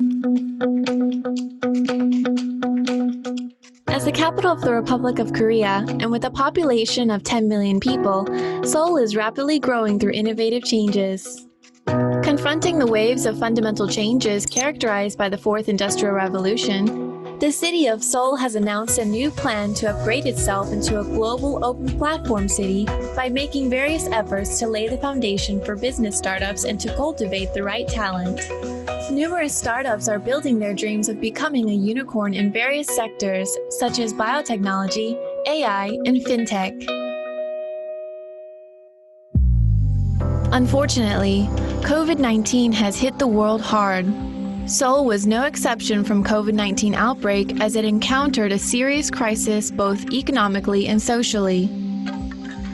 As the capital of the Republic of Korea, and with a population of 10 million people, Seoul is rapidly growing through innovative changes. Confronting the waves of fundamental changes characterized by the Fourth Industrial Revolution, the city of Seoul has announced a new plan to upgrade itself into a global open platform city by making various efforts to lay the foundation for business startups and to cultivate the right talent. Numerous startups are building their dreams of becoming a unicorn in various sectors, such as biotechnology, AI, and fintech. Unfortunately, COVID-19 has hit the world hard. Seoul was no exception from COVID-19 outbreak as it encountered a serious crisis both economically and socially.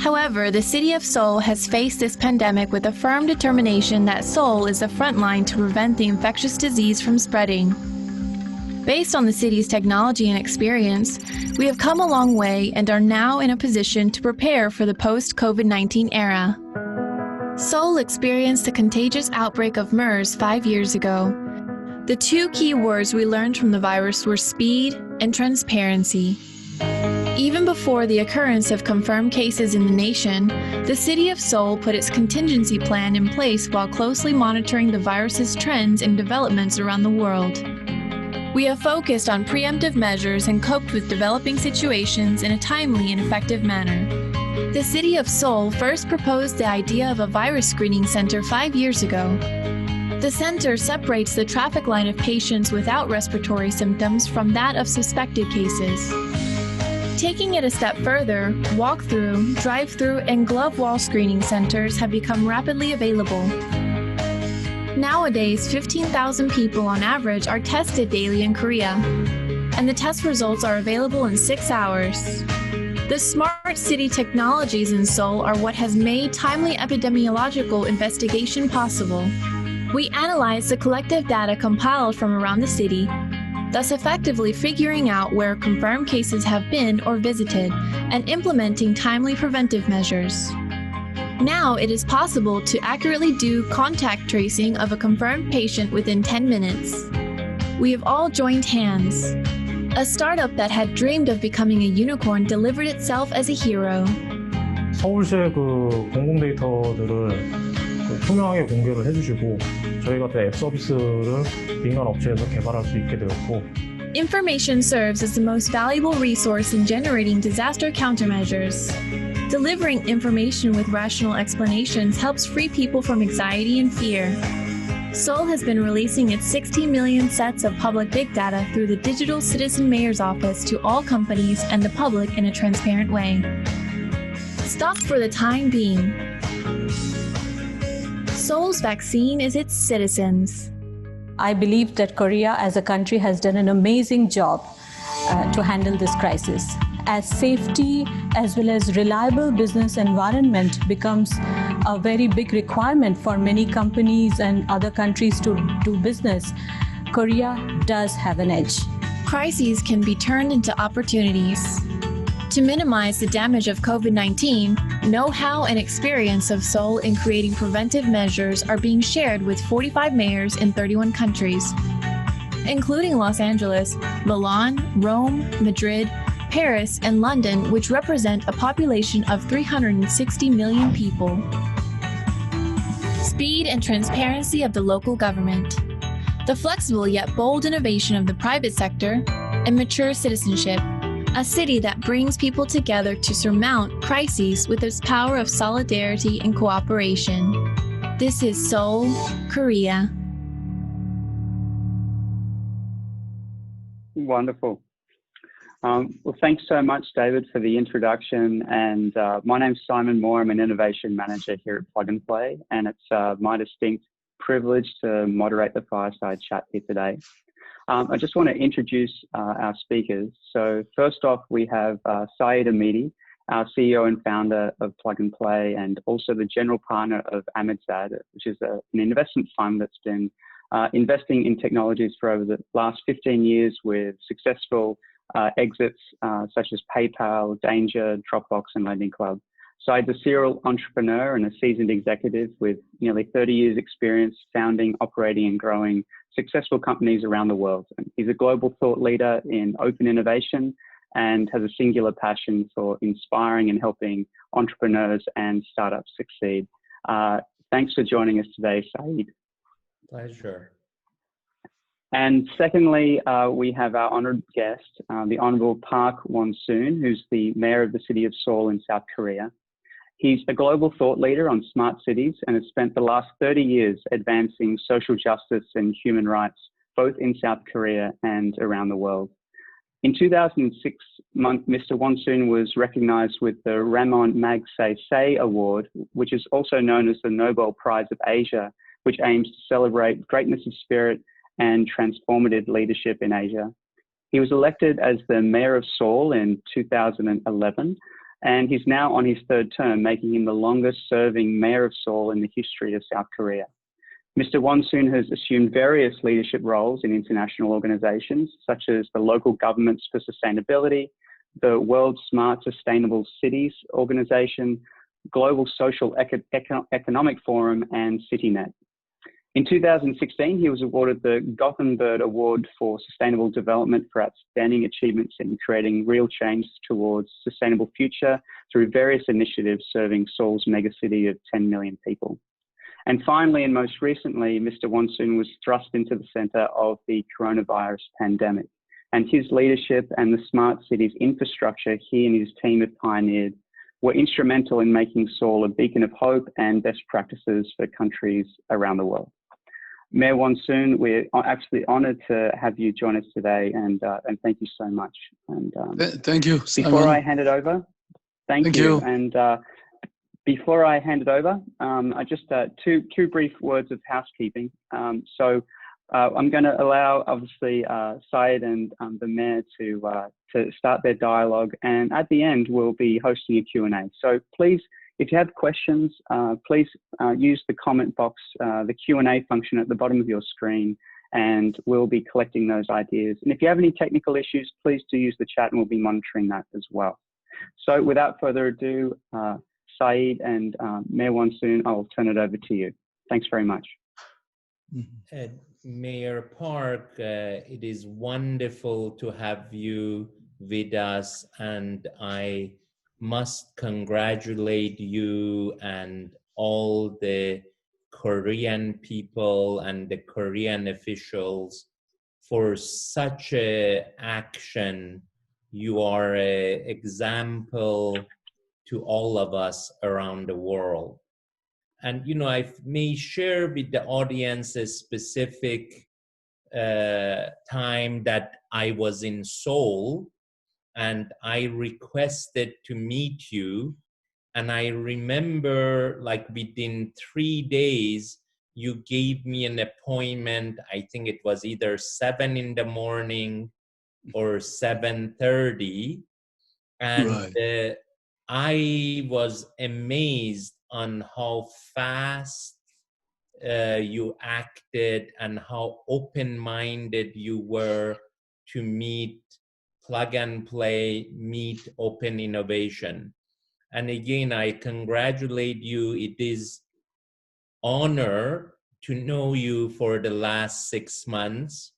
However, the city of Seoul has faced this pandemic with a firm determination that Seoul is the front line to prevent the infectious disease from spreading. Based on the city's technology and experience, we have come a long way and are now in a position to prepare for the post-COVID-19 era. Seoul experienced a contagious outbreak of MERS 5 years ago. The two key words we learned from the virus were speed and transparency. Even before the occurrence of confirmed cases in the nation, the city of Seoul put its contingency plan in place while closely monitoring the virus's trends and developments around the world. We have focused on preemptive measures and coped with developing situations in a timely and effective manner. The city of Seoul first proposed the idea of a virus screening center 5 years ago. The center separates the traffic line of patients without respiratory symptoms from that of suspected cases. Taking it a step further, walk-through, drive-through, and glove wall screening centers have become rapidly available. Nowadays, 15,000 people on average are tested daily in Korea, and the test results are available in 6 hours. The smart city technologies in Seoul are what has made timely epidemiological investigation possible. We analyze the collective data compiled from around the city, thus effectively figuring out where confirmed cases have been or visited, and implementing timely preventive measures. Now it is possible to accurately do contact tracing of a confirmed patient within 10 minutes. We have all joined hands. A startup that had dreamed of becoming a unicorn delivered itself as a hero. 서울시의 공공 데이터들을 투명하게 공개를 해주시고 저희 같은 앱 서비스를 민간 업체에서 개발할 수 있게 되었고. Information serves as the most valuable resource in generating disaster countermeasures. Delivering information with rational explanations helps free people from anxiety and fear. Seoul has been releasing its 60 million sets of public big data through the Digital Citizen Mayor's Office to all companies and the public in a transparent way. Stop for the time being. Seoul's vaccine is its citizens. I believe that Korea as a country has done an amazing job to handle this crisis. As safety as well as reliable business environment becomes a very big requirement for many companies and other countries to do business, Korea does have an edge. Crises can be turned into opportunities. To minimize the damage of COVID-19, know-how and experience of Seoul in creating preventive measures are being shared with 45 mayors in 31 countries, including Los Angeles, Milan, Rome, Madrid, Paris, and London, which represent a population of 360 million people. Speed and transparency of the local government. The flexible yet bold innovation of the private sector, and mature citizenship. A city that brings people together to surmount crises with its power of solidarity and cooperation. This is Seoul, Korea. Wonderful. Well, thanks so much, David, for the introduction. And my name's Simon Moore. I'm an innovation manager here at Plug and Play, and it's my distinct privilege to moderate the Fireside Chat here today. I just want to introduce our speakers. So first off, we have Saeed Amidi, our CEO and founder of Plug and Play, and also the general partner of Mobilized, which is an investment fund that's been investing in technologies for over the last 15 years with successful exits such as PayPal, Danger, Dropbox, and Lending Club. Saeed's a serial entrepreneur and a seasoned executive with nearly 30 years experience founding, operating, and growing successful companies around the world. He's a global thought leader in open innovation and has a singular passion for inspiring and helping entrepreneurs and startups succeed. Thanks for joining us today, Saeed. Pleasure. And secondly, we have our honoured guest, the Honourable Park Won-soon, who's the Mayor of the city of Seoul in South Korea. He's a global thought leader on smart cities and has spent the last 30 years advancing social justice and human rights, both in South Korea and around the world. In 2006, Mr. Won-soon was recognised with the Ramon Magsaysay Award, which is also known as the Nobel Prize of Asia, which aims to celebrate greatness of spirit and transformative leadership in Asia. He was elected as the Mayor of Seoul in 2011, and he's now on his third term, making him the longest serving Mayor of Seoul in the history of South Korea. Mr. Won-soon has assumed various leadership roles in international organizations, such as the Local Governments for Sustainability, the World Smart Sustainable Cities Organization, Global Social Economic Forum, and CityNet. In 2016, he was awarded the Gothenburg Award for Sustainable Development for outstanding achievements in creating real change towards a sustainable future through various initiatives serving Seoul's megacity of 10 million people. And finally, and most recently, Mr. Won-soon was thrust into the center of the coronavirus pandemic. And his leadership and the smart cities infrastructure he and his team have pioneered were instrumental in making Seoul a beacon of hope and best practices for countries around the world. Mayor Won-soon, we're absolutely honored to have you join us today, and thank you so much. And thank you, Simon. Before I hand it over, thank you. And before I hand it over, I just two brief words of housekeeping. I'm going to allow, obviously, Saeed and the Mayor to start their dialogue, and at the end, we'll be hosting a Q&A. So please, if you have questions, please use the comment box, the Q&A function at the bottom of your screen, and we'll be collecting those ideas. And if you have any technical issues, please do use the chat and we'll be monitoring that as well. So without further ado, Saeed and Mayor Won-soon, I'll turn it over to you. Thanks very much. Mayor Park, it is wonderful to have you with us, and I must congratulate you and all the Korean people and the Korean officials for such an action. You are an example to all of us around the world. And, you know, I may share with the audience a specific time that I was in Seoul, and I requested to meet you. And I remember, like, within 3 days, you gave me an appointment. I think it was either 7 in the morning or 7:30. And Right. I was amazed on how fast you acted and how open-minded you were to meet plug and play, meet open innovation. And again, I congratulate you. It is honor to know you for the last 6 months.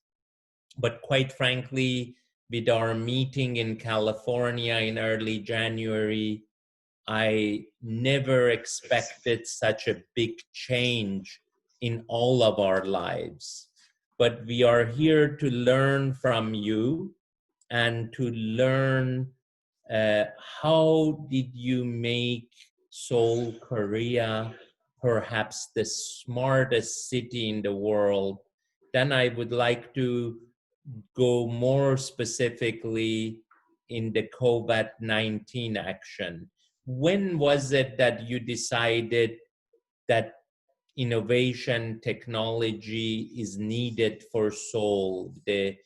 But quite frankly, with our meeting in California in early January, I never expected such a big change in all of our lives. But we are here to learn from you and to learn how did you make Seoul, Korea, perhaps the smartest city in the world. Then I would like to go more specifically in the COVID-19 action. When was it that you decided that innovation technology is needed for Seoul, the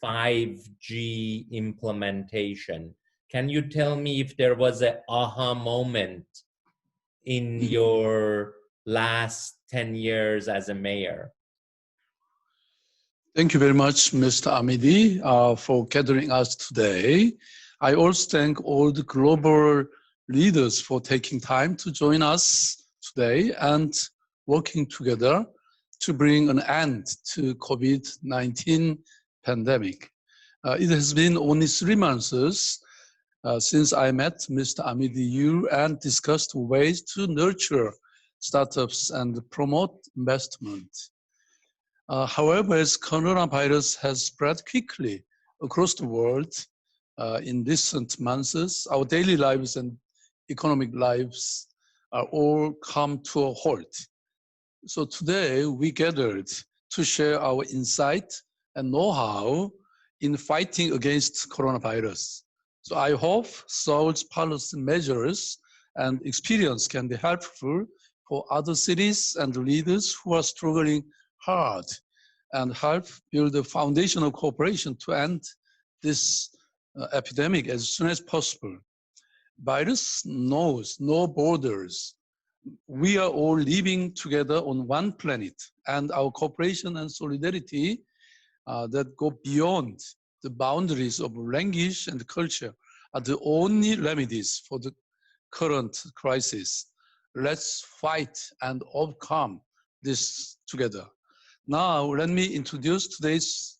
5G implementation? Can you tell me if there was an aha moment in your last 10 years as a mayor? Thank you very much, Mr. Amidi, for gathering us today. I also thank all the global leaders for taking time to join us today and working together to bring an end to COVID-19 pandemic. It has been only 3 months since I met Mr. Amidi and discussed ways to nurture startups and promote investment. However, as coronavirus has spread quickly across the world in recent months, our daily lives and economic lives are all come to a halt. So today we gathered to share our insight and know-how in fighting against coronavirus. So I hope Seoul's policy measures and experience can be helpful for other cities and leaders who are struggling hard and help build a foundation of cooperation to end this epidemic as soon as possible. Virus knows no borders. We are all living together on one planet, and our cooperation and solidarity that go beyond the boundaries of language and culture are the only remedies for the current crisis. Let's fight and overcome this together. Now, let me introduce today's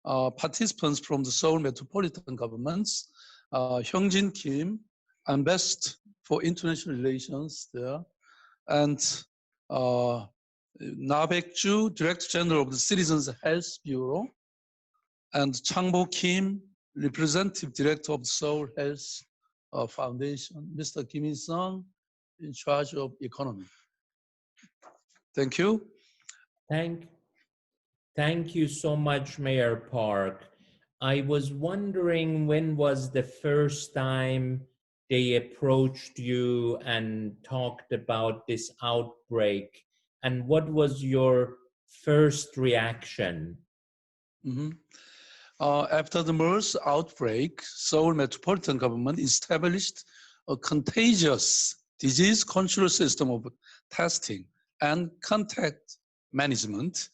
participants from the Seoul Metropolitan Governments. Hyungjin Kim, Ambassador for International Relations there, and Na Baek-ju, Director General of the Citizens Health Bureau, and Chang-bo Kim, Representative Director of the Seoul Health Foundation, Mr. Kim Il-sung, in charge of economy. Thank you. Thank you so much, Mayor Park. I was wondering, when was the first time they approached you and talked about this outbreak, and what was your first reaction? After the MERS outbreak, Seoul Metropolitan Government established a contagious disease control system of testing and contact management.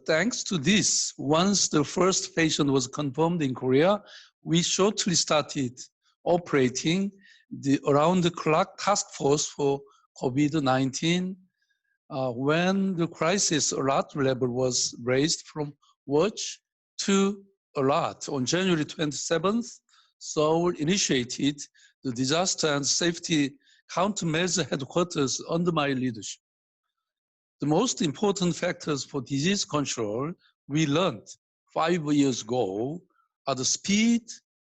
Thanks to this, once the first patient was confirmed in Korea, we shortly started operating the around-the-clock task force for COVID-19 when the crisis alert level was raised from watch to alert. On January 27th, Seoul initiated the Disaster and Safety Countermeasure Headquarters under my leadership. The most important factors for disease control we learned 5 years ago are the speed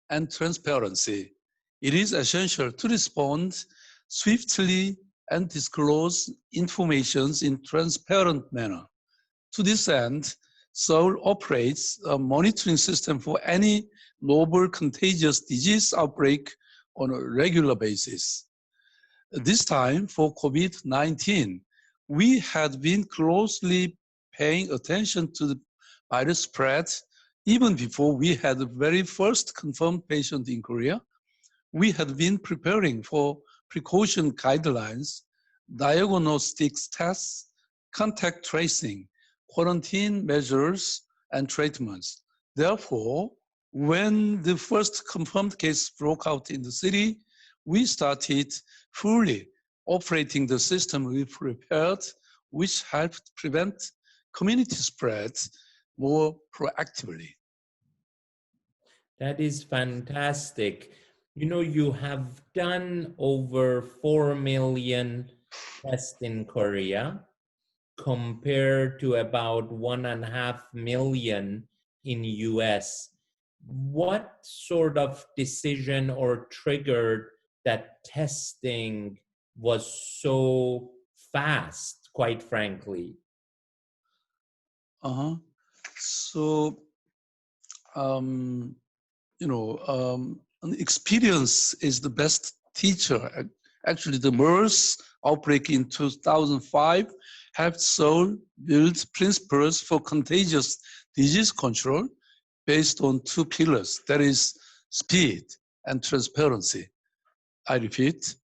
and transparency. It is essential to respond swiftly and disclose information in transparent manner. To this end, Seoul operates a monitoring system for any novel contagious disease outbreak on a regular basis. This time for COVID-19, we had been closely paying attention to the virus spread even before we had the very first confirmed patient in Korea. We had been preparing for precaution guidelines, diagnostics tests, contact tracing, quarantine measures, and treatments. Therefore, when the first confirmed case broke out in the city, we started fully operating the system we prepared, which helped prevent community spread more proactively. That is fantastic. You know, you have done over 4 million tests in Korea compared to about 1.5 million in US. What sort of decision or triggered that testing was so fast, quite frankly? So, experience is the best teacher. Actually, the MERS outbreak in 2005 helped Seoul build principles for contagious disease control based on 2 pillars, that is speed and transparency. I repeat,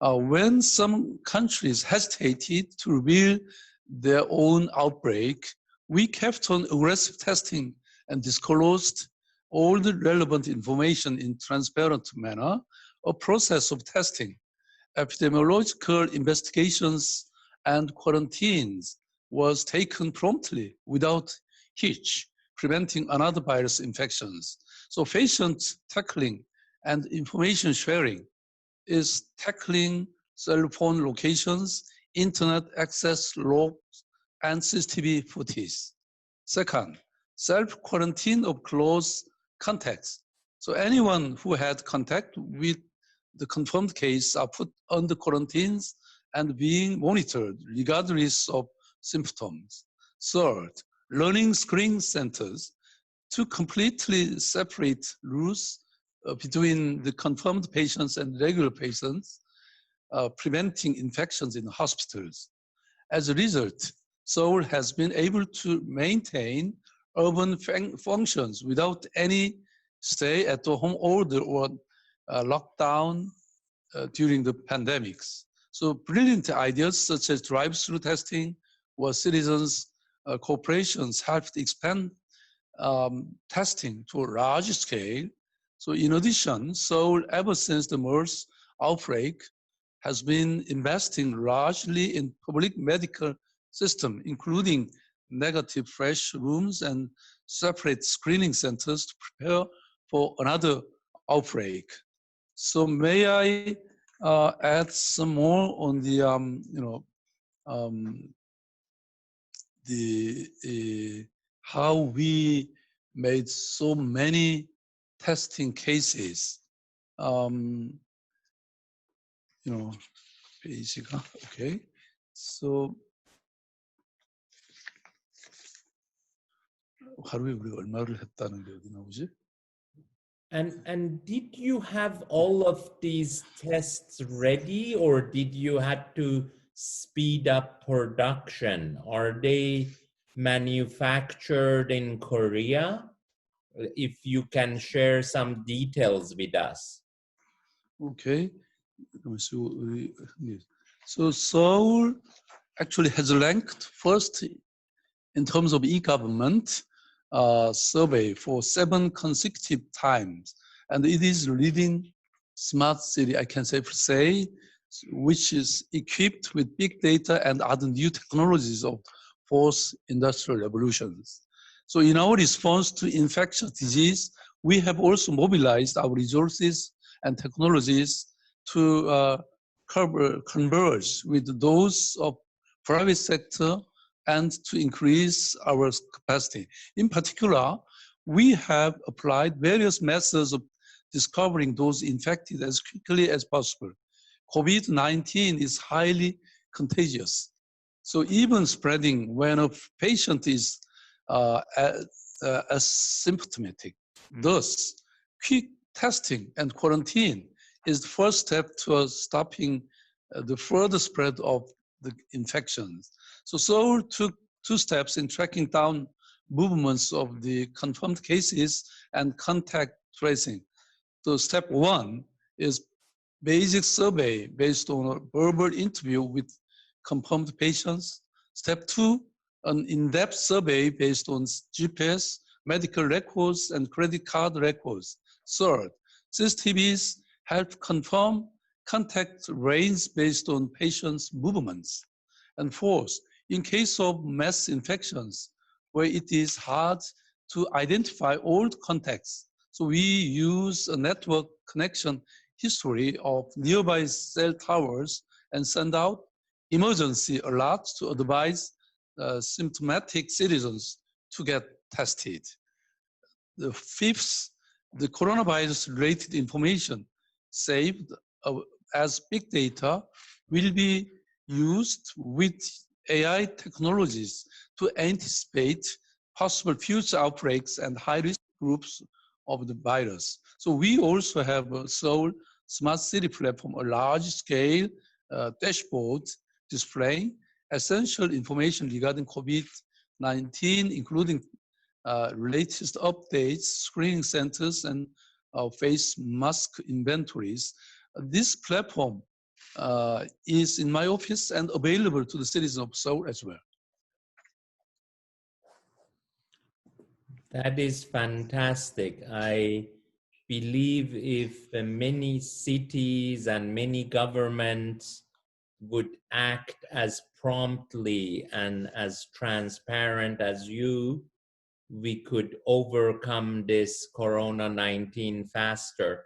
when some countries hesitated to reveal their own outbreak, we kept on aggressive testing and disclosed all the relevant information in transparent manner, a process of testing, epidemiological investigations, and quarantines was taken promptly without hitch, preventing another virus infections. So patient tackling and information sharing is tackling cell phone locations, internet access logs, and CCTV footage. Second, self-quarantine of close contacts. So anyone who had contact with the confirmed case are put under quarantines and being monitored regardless of symptoms. Third, learning screening centers to completely separate rules between the confirmed patients and regular patients, preventing infections in hospitals. As a result, Seoul has been able to maintain urban functions without any stay-at-home order or lockdown during the pandemics. So brilliant ideas such as drive-through testing or citizens' corporations helped expand testing to a large scale. So in addition, Seoul, ever since the MERS outbreak, has been investing largely in public medical system, including negative fresh rooms and separate screening centers to prepare for another outbreak. So may I add some more on the, how we made so many testing cases. 페이지가, okay. So, 하루에 우리가 얼마를 했다는 게 어디 나오지? And did you have all of these tests ready, or did you have to speed up production? Are they manufactured in Korea? If you can share some details with us. Okay. So Seoul actually has ranked first in terms of e-government survey for 7 consecutive times. And it is leading smart city, I can say, which is equipped with big data and other new technologies of fourth industrial revolutions. So in our response to infectious disease, we have also mobilized our resources and technologies to converge with those of private sector and to increase our capacity. In particular, we have applied various methods of discovering those infected as quickly as possible. COVID-19 is highly contagious. So even spreading when a patient is asymptomatic. Thus, quick testing and quarantine is the first step to stopping the further spread of the infections. So Seoul took 2 steps in tracking down movements of the confirmed cases and contact tracing. So step 1 is basic survey based on a verbal interview with confirmed patients. Step 2, an in-depth survey based on GPS, medical records, and credit card records. Third, CCTVs help confirm contact range based on patients' movements. And fourth, in case of mass infections, where it is hard to identify old contacts, so we use a network connection history of nearby cell towers and send out emergency alerts to advise symptomatic citizens to get tested. The fifth, the coronavirus-related information saved as big data will be used with AI technologies to anticipate possible future outbreaks and high-risk groups of the virus. So we also have a Seoul Smart City platform, a large-scale dashboard displaying essential information regarding COVID-19, including latest updates, screening centers, and face mask inventories. This platform is in my office and available to the citizens of Seoul as well. That is fantastic. I believe if many cities and many governments would act as promptly and as transparent as you, we could overcome this Corona-19 faster.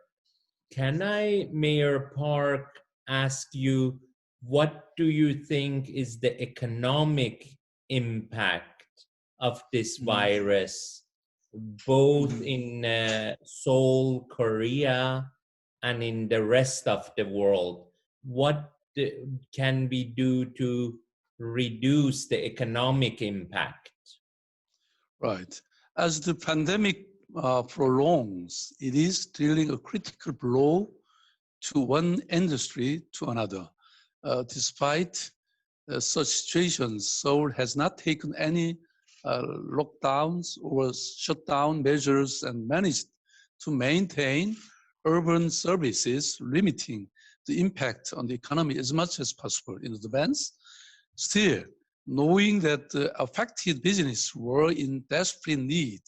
Can I, Mayor Park, ask you, what do you think is the economic impact of this virus, both in Seoul, Korea, and in the rest of the world? What can we do to reduce the economic impact? Right. As the pandemic prolongs, it is dealing a critical blow to one industry to another. Despite such situations, Seoul has not taken any lockdowns or shutdown measures and managed to maintain urban services, limiting the impact on the economy as much as possible in advance. Still, knowing that the affected businesses were in desperate need,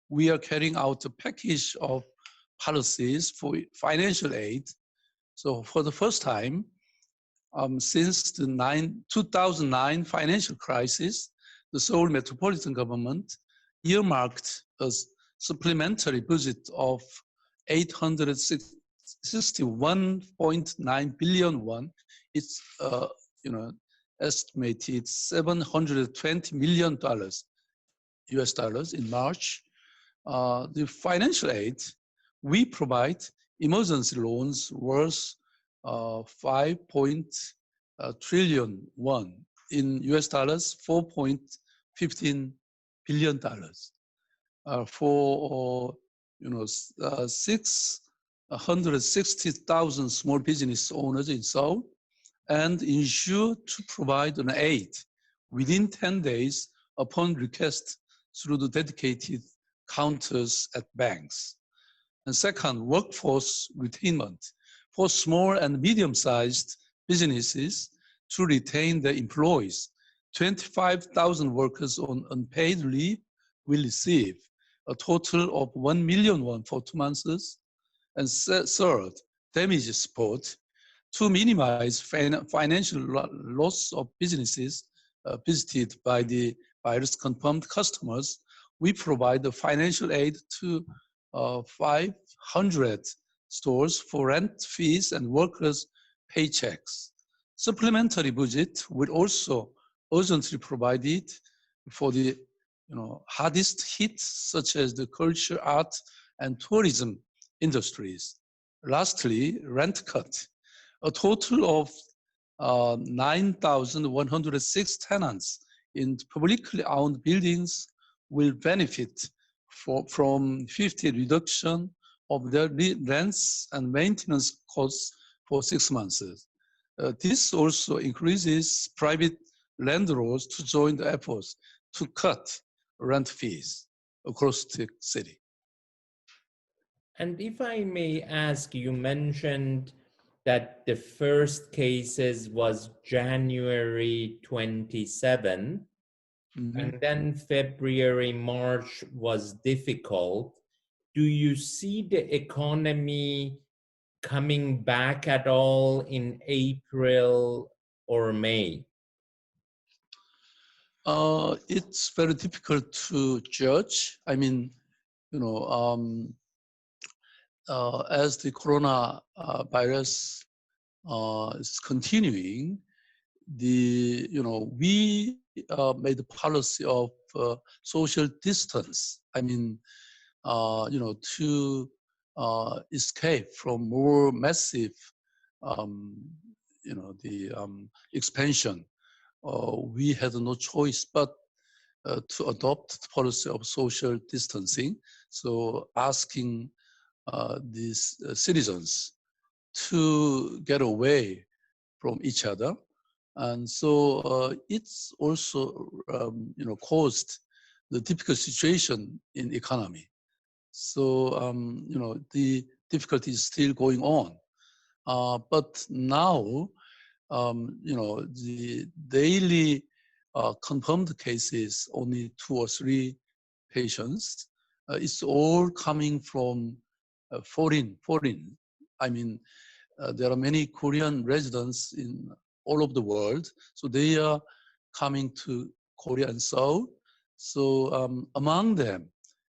we are carrying out a package of policies for financial aid. So for the first time, since the 2009 financial crisis, the Seoul metropolitan government earmarked a supplementary budget of 861.9 billion won. It's estimated $720 million US dollars in March. The financial aid, we provide emergency loans worth 5 trillion won, in US dollars, $4.15 billion. For 660,000 small business owners in Seoul, and ensure to provide an aid within 10 days upon request through the dedicated counters at banks. And second, workforce retainment for small and medium-sized businesses to retain their employees. 25,000 workers on unpaid leave will receive a total of 1 million won for 2 months. And third, damage support to minimize financial loss of businesses visited by the virus-confirmed customers. We provide the financial aid to 500 stores for rent fees and workers' paychecks. Supplementary budget will also urgently provided for the hardest hit, such as the culture, art, and tourism industries. Lastly, rent cut. A total of 9,106 tenants in publicly owned buildings will benefit from 50% reduction of their rents and maintenance costs for 6 months. This also increases private landlords to join the efforts to cut rent fees across the city. And if I may ask, you mentioned that the first cases was January 27, and then February, March was difficult. Do you see the economy coming back at all in April or May? It's very difficult to judge. I mean, as the corona virus is continuing, we made a policy of social distance. I mean, to escape from more massive, expansion. We had no choice but to adopt the policy of social distancing. So asking these citizens to get away from each other. And so it's also, caused the difficult situation in the economy. So, the difficulty is still going on. But now, the daily confirmed cases, only 2 or 3 patients, it's all coming from foreign. I mean, there are many Korean residents in all over the world. So they are coming to Korea and Seoul. So among them,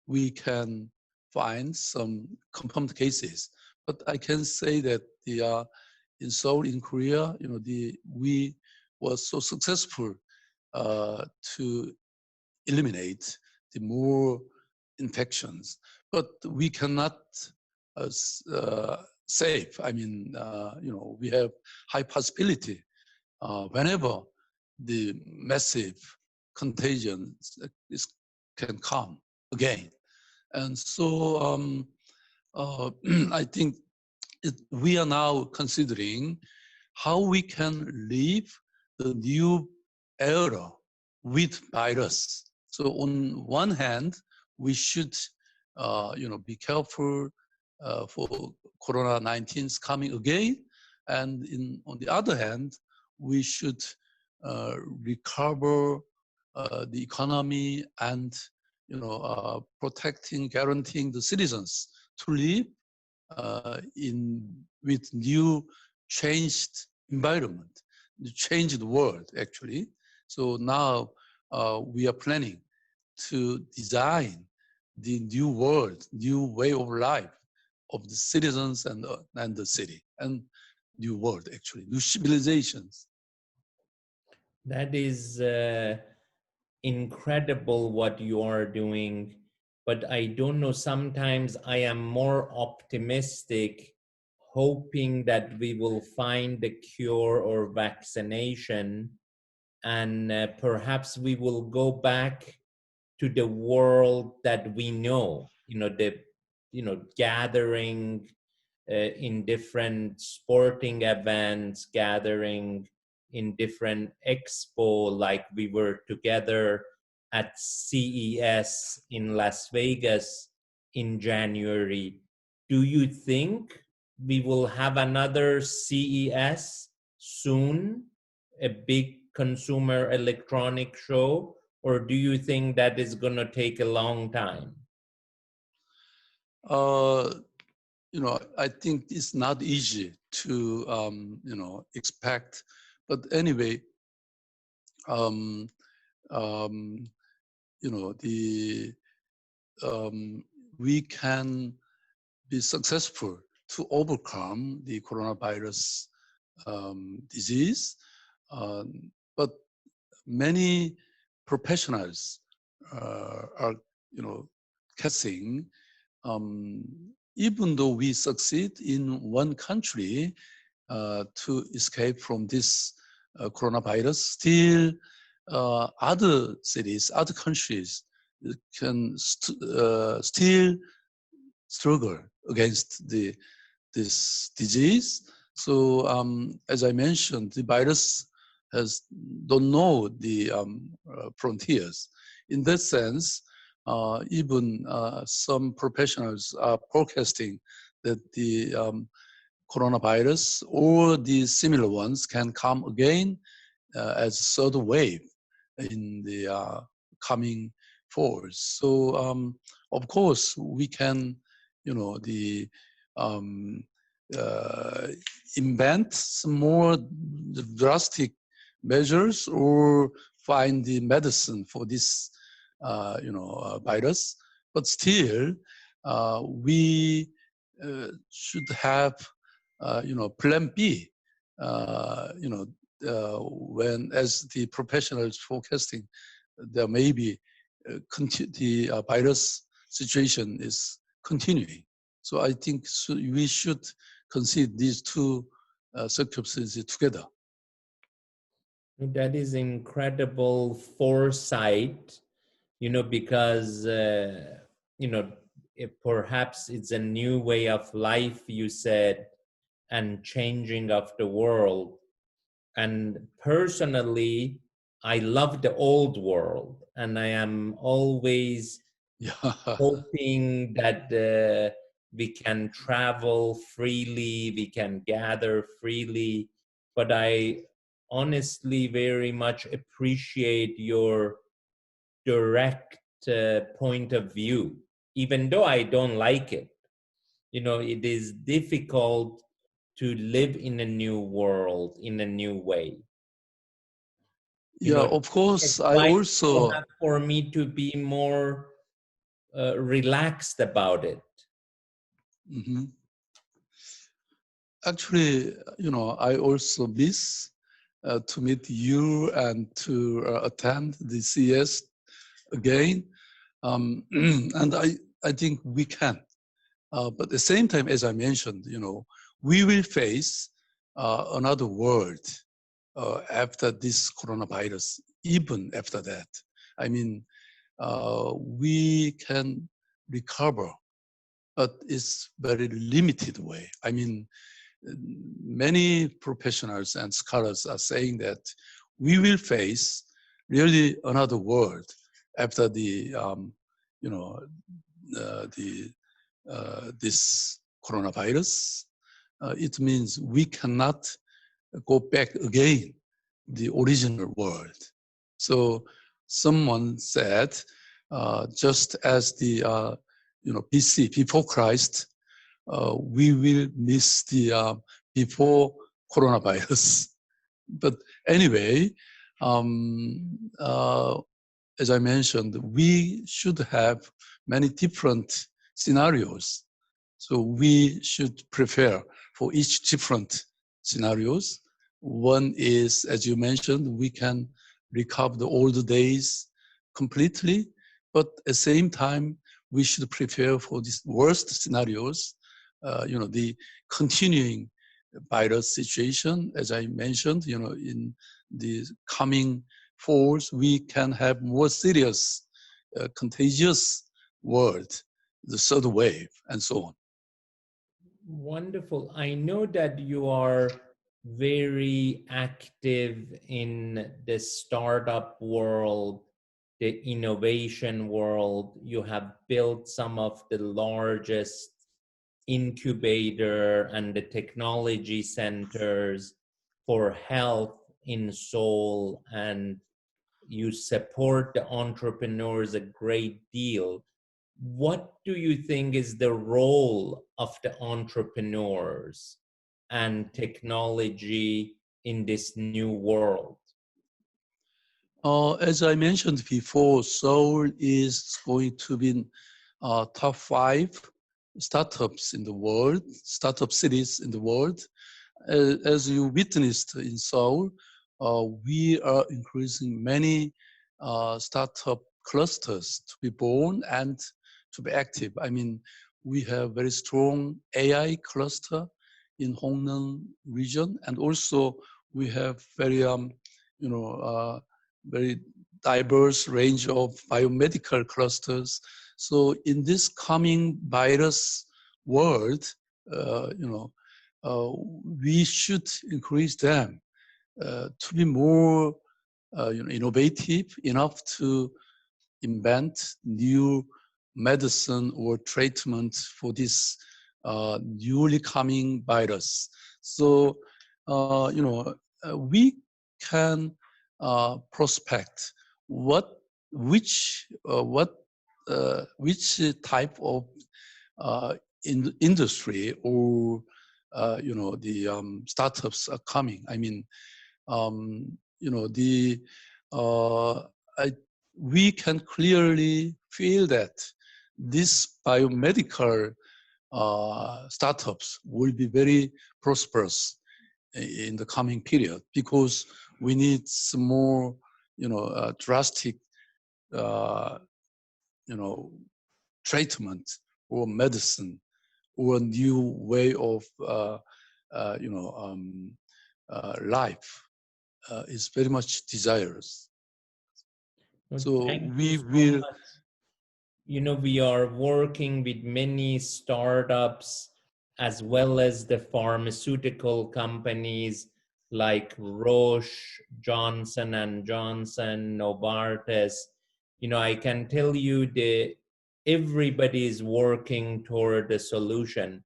we can find some confirmed cases. But I can say that in Seoul, in Korea, we were so successful to eliminate the more infections, but we cannot save. I mean, we have high possibility whenever the massive contagion can come again. And so I think we are now considering how we can live the new era with virus. So on one hand, we should, be careful for Corona-19's coming again, and on the other hand, we should recover the economy and, protecting, guaranteeing the citizens to live with new changed environment, the changed world actually. So now we are planning to design the new world, new way of life of the citizens and the city, and new world actually, new civilizations. That is incredible what you are doing, but I don't know, sometimes I am more optimistic, hoping that we will find a cure or vaccination, and perhaps we will go back to the world that we know, gathering in different sporting events, gathering in different expo, like we were together at CES in Las Vegas in January. Do you think we will have another CES soon, a big consumer electronic show, or do you think that is going to take a long time? I think it's not easy to, expect. But anyway, we can be successful to overcome the coronavirus disease. But many professionals are, guessing, even though we succeed in one country to escape from this coronavirus, still other cities, other countries can still struggle against this disease. So as I mentioned, the virus don't know the frontiers. In that sense, even some professionals are forecasting that the coronavirus or the similar ones can come again as a third wave in the coming forward. So of course we can, invent some more drastic measures or find the medicine for this, virus. But still, we should have, plan B. When, as the professionals forecasting, there may be the virus situation is continuing. So I think we should consider these two circumstances together. That is incredible foresight, because, perhaps it's a new way of life, you said, and changing of the world. And personally, I love the old world, and I am always hoping that we can travel freely, we can gather freely. But I honestly very much appreciate your direct point of view, even though I don't like it. It is difficult to live in a new world in a new way? Yeah, of course. I Advice also you have for me to be more relaxed about it. Mhm. Actually, I also miss to meet you and to attend the CES again. And I think we can. But at the same time, as I mentioned, we will face another world after this coronavirus, even after that. I mean, we can recover, but it's very limited way. I mean, many professionals and scholars are saying that we will face really another world after this coronavirus. It means we cannot go back again the original world. So someone said, just as the BC, before Christ, we will miss the before coronavirus. But anyway, as I mentioned, we should have many different scenarios. So we should prepare for each different scenarios. One is, as you mentioned, we can recover the old days completely, but at the same time, we should prepare for these worst scenarios, the continuing virus situation, as I mentioned, in the coming falls, we can have more serious, contagious world, the third wave, and so on. Wonderful. I know that you are very active in the startup world, the innovation world. You have built some of the largest incubator and the technology centers for health in Seoul, and you support the entrepreneurs a great deal. What do you think is the role of the entrepreneurs and technology in this new world? As I mentioned before, Seoul is going to be top 5 startups in the world, startup cities in the world. As you witnessed in Seoul, we are increasing many startup clusters to be born and to be active. I mean, we have very strong AI cluster in Hongnan region, and also we have very, very diverse range of biomedical clusters. So in this coming virus world, we should increase them to be more innovative enough to invent new medicine or treatment for this newly coming virus. So, we can prospect which type of industry or the startups are coming. I mean, we can clearly feel that these biomedical startups will be very prosperous in the coming period, because we need some more, drastic, treatment or medicine or a new way of, life is very much desirous. So Thank we you so will. much. We are working with many startups as well as the pharmaceutical companies like Roche, Johnson and Johnson, Novartis. I can tell you that everybody is working toward a solution.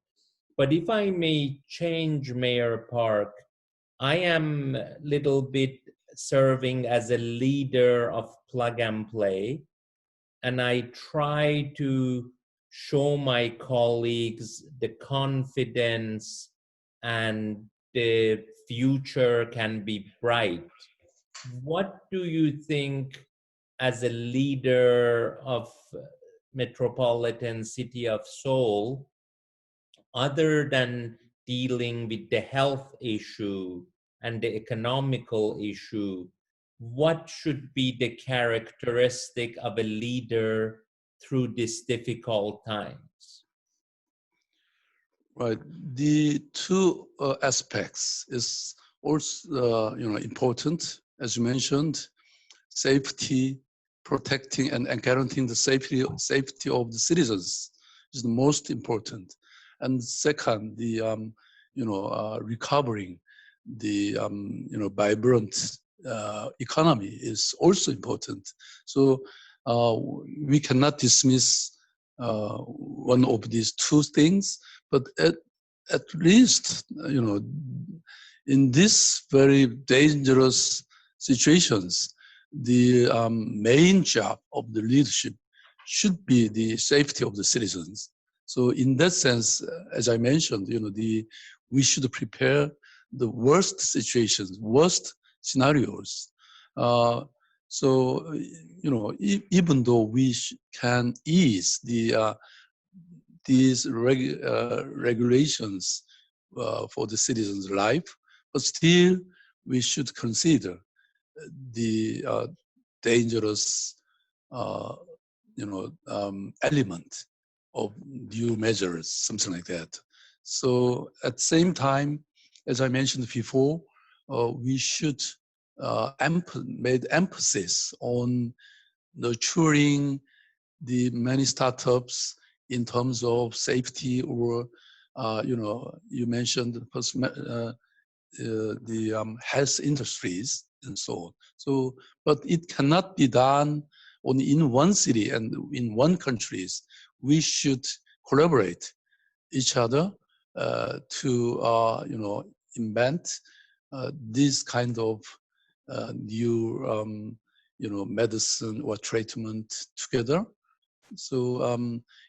But if I may change Mayor Park, I am a little bit serving as a leader of Plug and Play, and I try to show my colleagues the confidence and the future can be bright. What do you think, as a leader of metropolitan city of Seoul, other than dealing with the health issue and the economical issue, what should be the characteristic of a leader through these difficult times? Right. The two aspects is also important, as you mentioned, safety, protecting and guaranteeing the safety of the citizens is the most important. And second, the recovering the vibrant economy is also important. So we cannot dismiss one of these two things, but at least in this very dangerous situations, the main job of the leadership should be the safety of the citizens. So in that sense, as I mentioned, we should prepare the worst situations, worst scenarios. So even though we can ease these regulations for the citizens' life, but still we should consider the dangerous, element of new measures, something like that. So at the same time, as I mentioned before, we should made emphasis on nurturing the many startups in terms of safety, or you mentioned the health industries and so on. So, but it cannot be done only in one city and in one countries. We should collaborate each other to invent this kind of new medicine or treatment together. So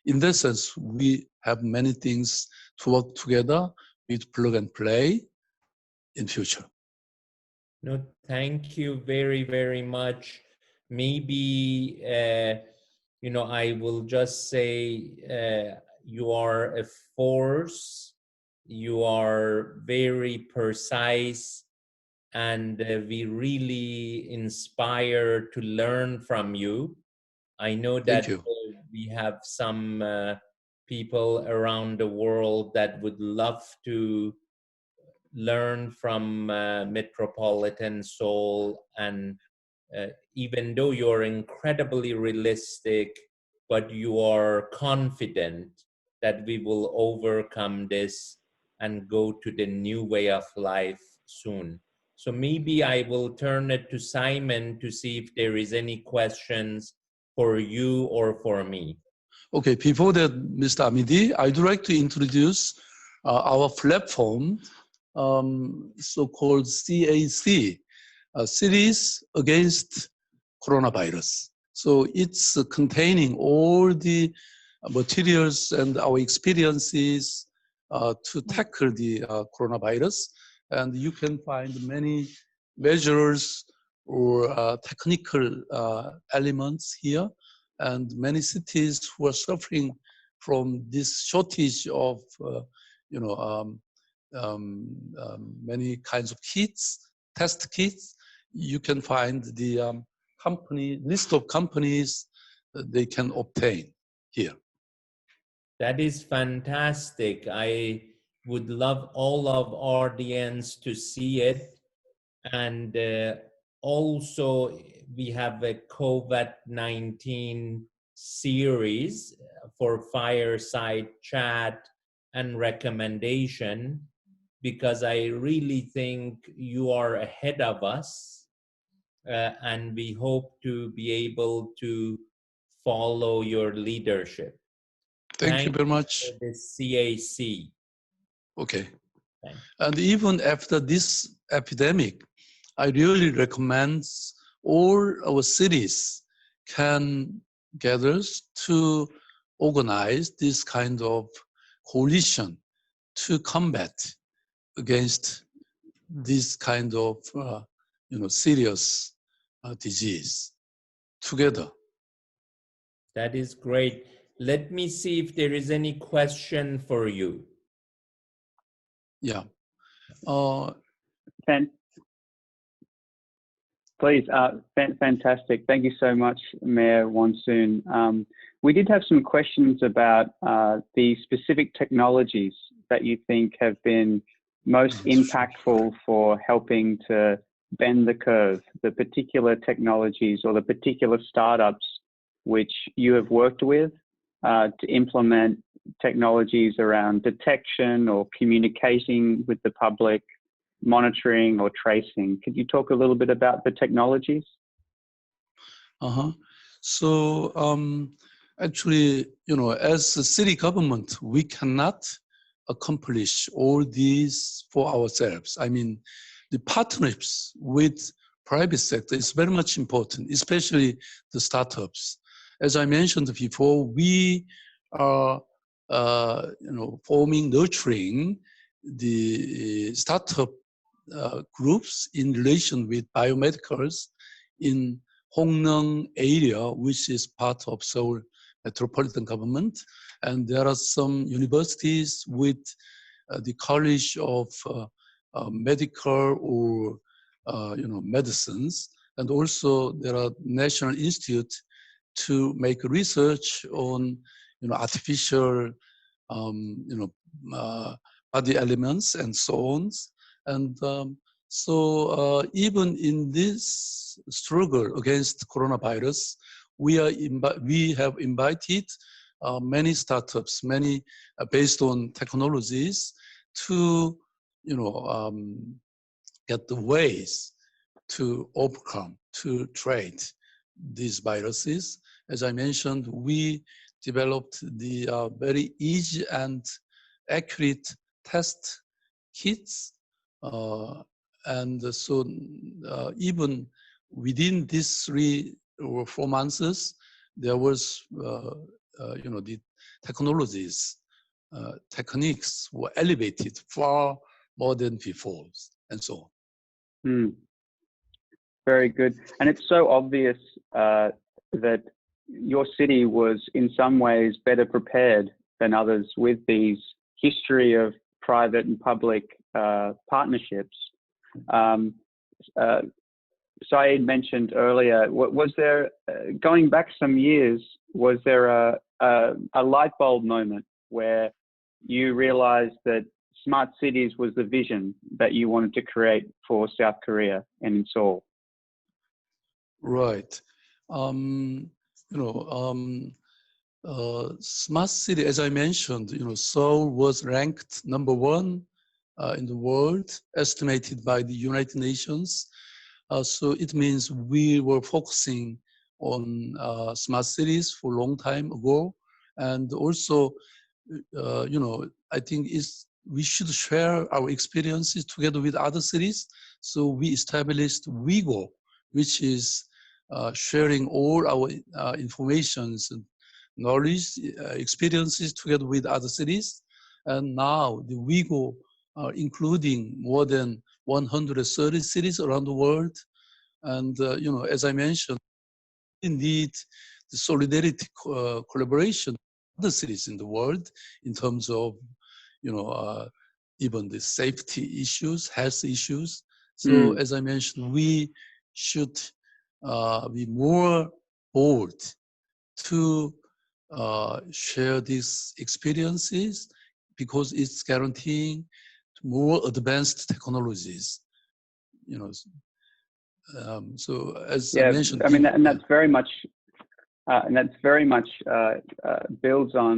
in that sense, we have many things to work together with plug and play in future. No, thank you very, very much. Maybe, I will just say you are a force, you are very precise, and we really inspire to learn from you. I know that we have some people around the world that would love to learn from metropolitan Seoul, and even though you're incredibly realistic, but you are confident that we will overcome this and go to the new way of life soon. So maybe I will turn it to Simon to see if there is any questions for you or for me. Okay, before that, Mr. Amidi, I'd like to introduce our platform, so-called CAC, Cities Against Coronavirus. So it's containing all the materials and our experiences to tackle the coronavirus. And you can find many measures or technical elements here. And many cities who are suffering from this shortage of many kinds of kits, test kits. You can find the list of companies that they can obtain here. That is fantastic. I would love all of our audience to see it. And also, we have a COVID-19 series for Fireside Chat and recommendation, because I really think you are ahead of us, and we hope to be able to follow your leadership. Thank you very much. The CAC. Okay. And even after this epidemic, I really recommend all our cities can gather to organize this kind of coalition to combat against this kind of serious disease together. That is great. Let me see if there is any question for you. Yeah. Please, fantastic. Thank you so much, Mayor Wonsoon. We did have some questions about the specific technologies that you think have been most impactful for helping to bend the curve, the particular technologies or the particular startups which you have worked with to implement technologies around detection or communicating with the public, monitoring or tracing. Could you talk a little bit about the technologies? So actually, as a city government, we cannot accomplish all these for ourselves. I mean, the partnerships with private sector is very much important, especially the startups. As I mentioned before, we are, nurturing the startup groups in relation with biomedicals in Hongneung area, which is part of Seoul metropolitan government. And there are some universities with the College of Medical or medicines, and also there are national institute to make research on artificial body elements and so on. And so even in this struggle against coronavirus, we have invited many startups, many based on technologies, to get the ways to overcome, to treat these viruses. As I mentioned, we developed the very easy and accurate test kits. And so even within these 3 or 4 months, there was, the technologies, techniques were elevated far more than before, and so on. Very good. And it's so obvious that your city was in some ways better prepared than others with these history of private and public partnerships. Saeed mentioned earlier, was there, going back some years, was there a light bulb moment where you realized that smart cities was the vision that you wanted to create for South Korea and in Seoul? Right. Smart city, as I mentioned, Seoul was ranked #1 in the world, estimated by the United Nations. So it means we were focusing on smart cities for a long time ago. And also, I think we should share our experiences together with other cities. So we established WeGo, which is sharing all our informations and knowledge, experiences together with other cities. And now the WeGo are including more than 130 cities around the world. And, as I mentioned, indeed, the solidarity collaboration with other cities in the world in terms of, even the safety issues, health issues. So as I mentioned, we should be more bold to share these experiences because it's guaranteeing more advanced technologies. So as I mentioned, I mean, and that's very much, builds on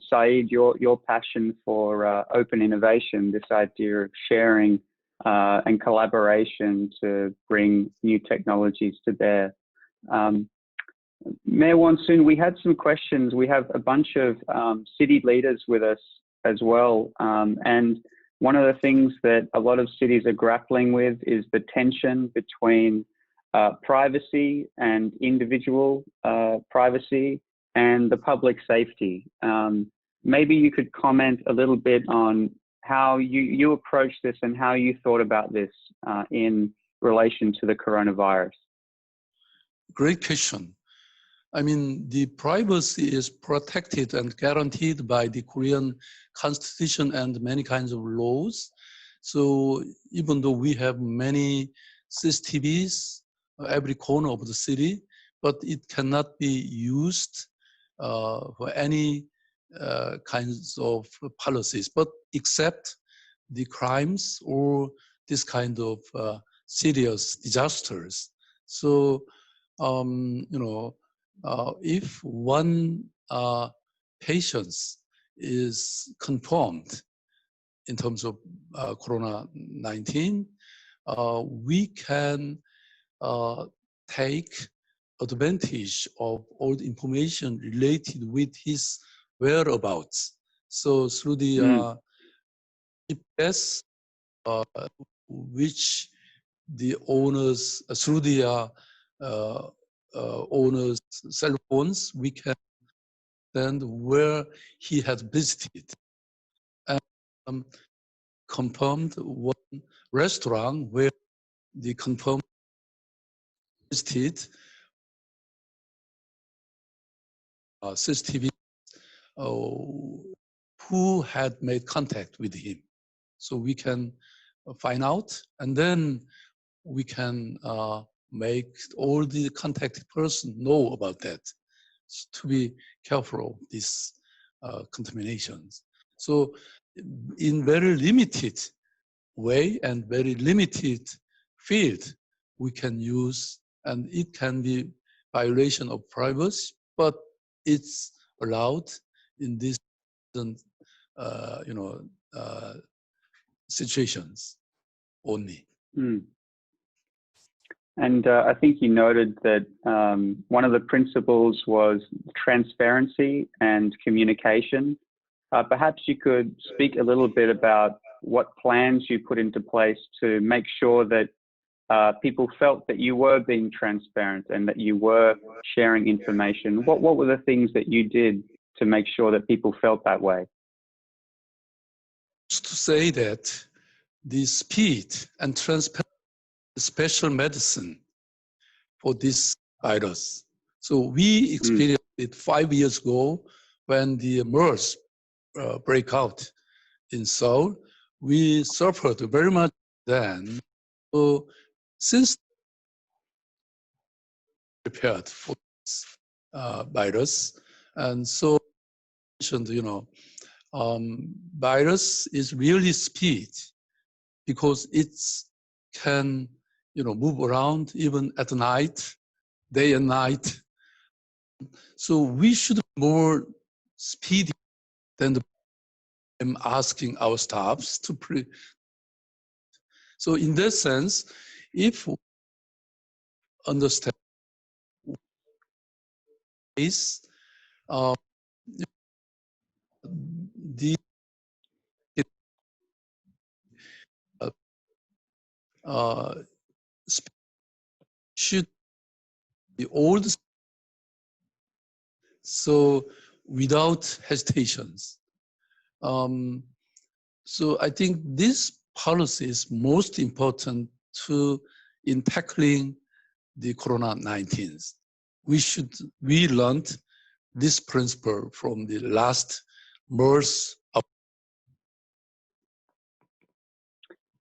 Saeed, your passion for open innovation, this idea of sharing and collaboration to bring new technologies to bear. Mayor Wonsoon, we had some questions. We have a bunch of city leaders with us as well. And one of the things that a lot of cities are grappling with is the tension between privacy and individual privacy and the public safety. Maybe you could comment a little bit on how you approached this and how you thought about this in relation to the coronavirus. Great question. I mean, the privacy is protected and guaranteed by the Korean Constitution and many kinds of laws. So even though we have many CCTVs every corner of the city, but it cannot be used for any kinds of policies, but except the crimes or this kind of serious disasters. So, if one patient is confirmed in terms of Corona-19, we can take advantage of all the information related with his whereabouts. So through the GPS, which the owners, through the owner's cell phones, we can understand where he had visited. And confirmed one restaurant where the confirmed visited CCTV who had made contact with him. So we can find out, and then we can make all the contacted person know about that, to be careful of these contaminations. So in very limited way and very limited field, we can use, and it can be violation of privacy, but it's allowed in these situations only. And I think you noted that one of the principles was transparency and communication. Perhaps you could speak a little bit about what plans you put into place to make sure that people felt that you were being transparent and that you were sharing information. What were the things that you did to make sure that people felt that way? Just to say that the speed and transparency is special medicine for this virus. So we experienced it 5 years ago when the MERS break out in Seoul. We suffered very much then. So since prepared for this virus, and so virus is really speed because it can move around even at night, day and night. So we should be more speedy than I'm asking our staffs to So in that sense, if we understand this, the should be old, so without hesitations. So I think this policy is most important in tackling the Corona-19. We learned this principle from the last MERS.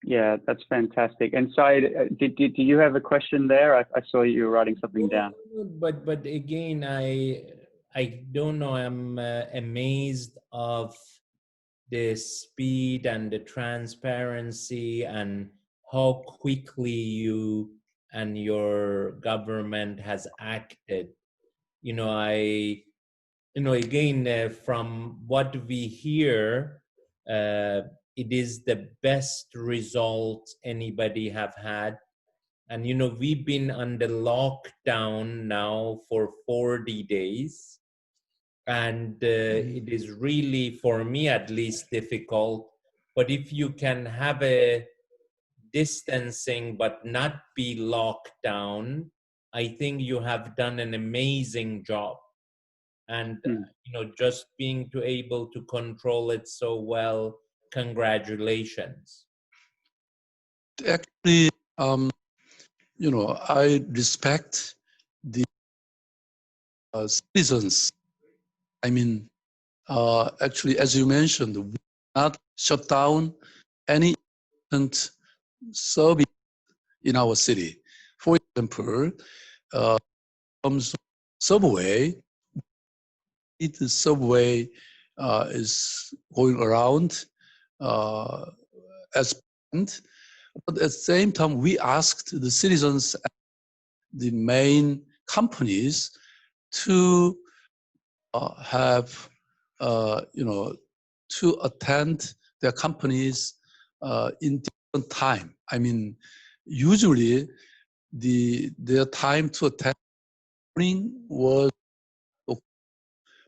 Yeah, that's fantastic. And Saeed, did you have a question there? I saw you were writing something down. But again, I don't know. I'm amazed of the speed and the transparency and how quickly you and your government has acted. Again, from what we hear, it is the best result anybody have had. And, we've been under lockdown now for 40 days. And it is really, for me at least, difficult. But if you can have a distancing but not be locked down, I think you have done an amazing job. And, just being able to control it so well, congratulations. Actually, I respect the citizens. I mean, actually, as you mentioned, we not shut down any service in our city. For example, comes subway. The subway is going around as planned, but at the same time, we asked the citizens, the main companies, to have to attend their companies in different time. I mean, usually their time to attend was,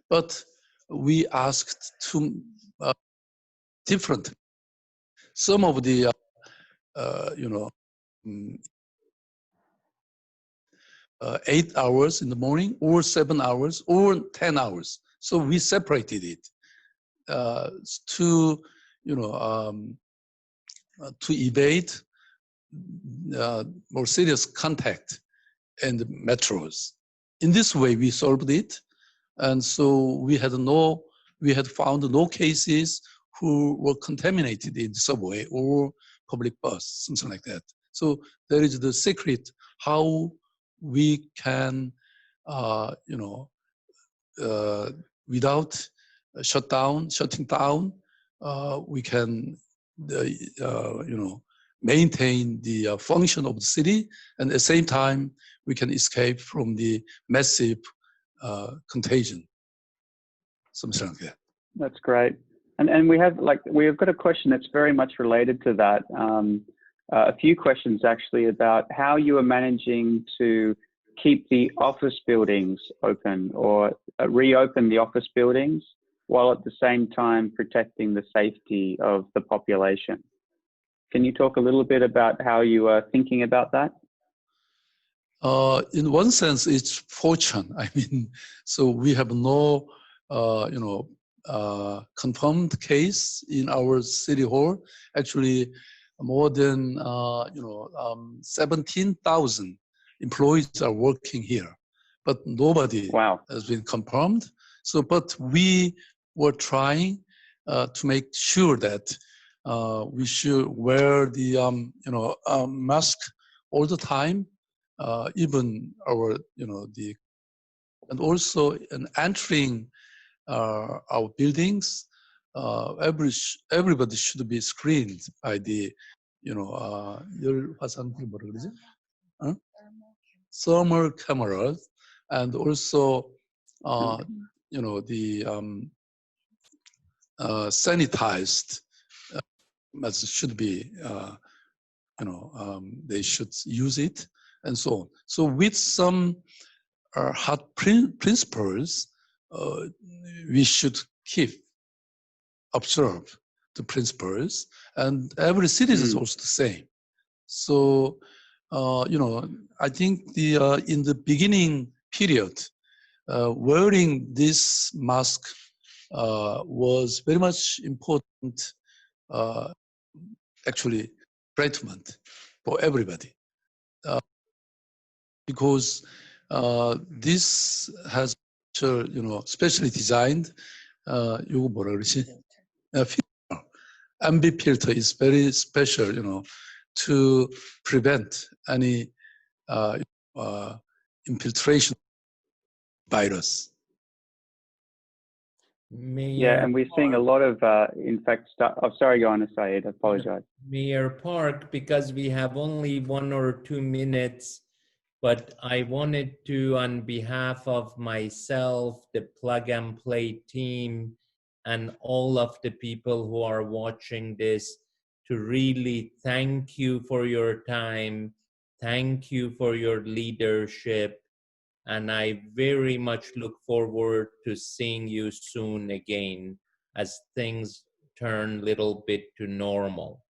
but we asked to different. Some of the 8 hours in the morning, or 7 hours, or 10 hours. So we separated it to evade more serious contact and metros. In this way, we solved it, and so we had found no cases who were contaminated in the subway or public bus, something like that. So there is the secret how we can, without shutting down, we can, maintain the function of the city, and at the same time, we can escape from the massive contagion. Something like that. That's great. And we've got a question that's very much related to that. A few questions actually about how you are managing to keep the office buildings open, or reopen the office buildings, while at the same time protecting the safety of the population. Can you talk a little bit about how you are thinking about that? In one sense, it's fortune. I mean, so we have no, confirmed case in our city hall. Actually, more than 17,000 employees are working here, but nobody has been confirmed. So, but we were trying to make sure that we should wear the mask all the time, even our and also in entering our buildings, everybody should be screened by the thermal cameras, and also the sanitized should be they should use it, and so on. So with some hard principles, we should observe the principles, and every citizen is also the same. So, I think in the beginning period, wearing this mask was very much important, actually, treatment for everybody, because this has, specially designed. 이거 뭐라 그러지? Filter. MB filter is very special, to prevent any infiltration virus. Yeah, and we're seeing a lot of, in fact, sorry, go on, Saeed, I apologize. Mayor Park, because we have only 1 or 2 minutes, but I wanted to, on behalf of myself, the Plug and Play team, and all of the people who are watching this, to really thank you for your time, thank you for your leadership, and I very much look forward to seeing you soon again as things turn a little bit to normal.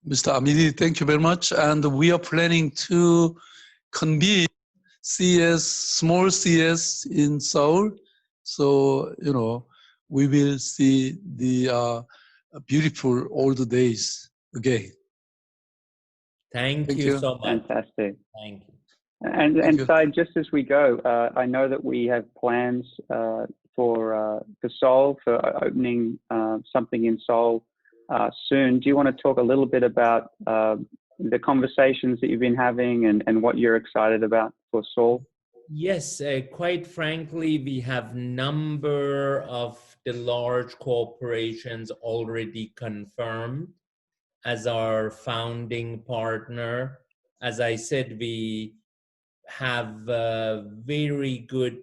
Mr. Amidi, thank you very much. And we are planning to convene small CS in Seoul. So, we will see the beautiful old days again. Thank Thank you you. so much. Fantastic. Thank you. And you. Saeed, just as we go, I know that we have plans for Seoul, for opening something in Seoul soon. Do you want to talk a little bit about the conversations that you've been having and what you're excited about for Seoul? Yes, quite frankly, we have number of the large corporations already confirmed as our founding partner. As I said, we have very good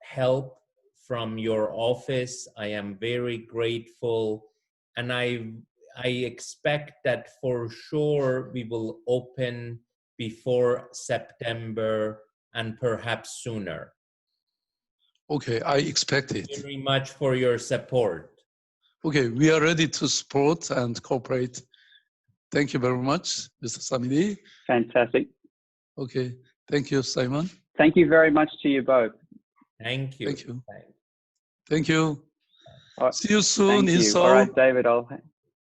help from your office. I am very grateful, and I expect that for sure we will open before September and perhaps sooner. Okay, I expect it. Very much for your support. Okay, we are ready to support and cooperate. Thank you very much, Mr. Samidi. Fantastic. Okay, thank you, Simon. Thank you very much to you both. Thank you. Thank you. Thank you. All right. See you soon Thank in you. Seoul. All right, David, I'll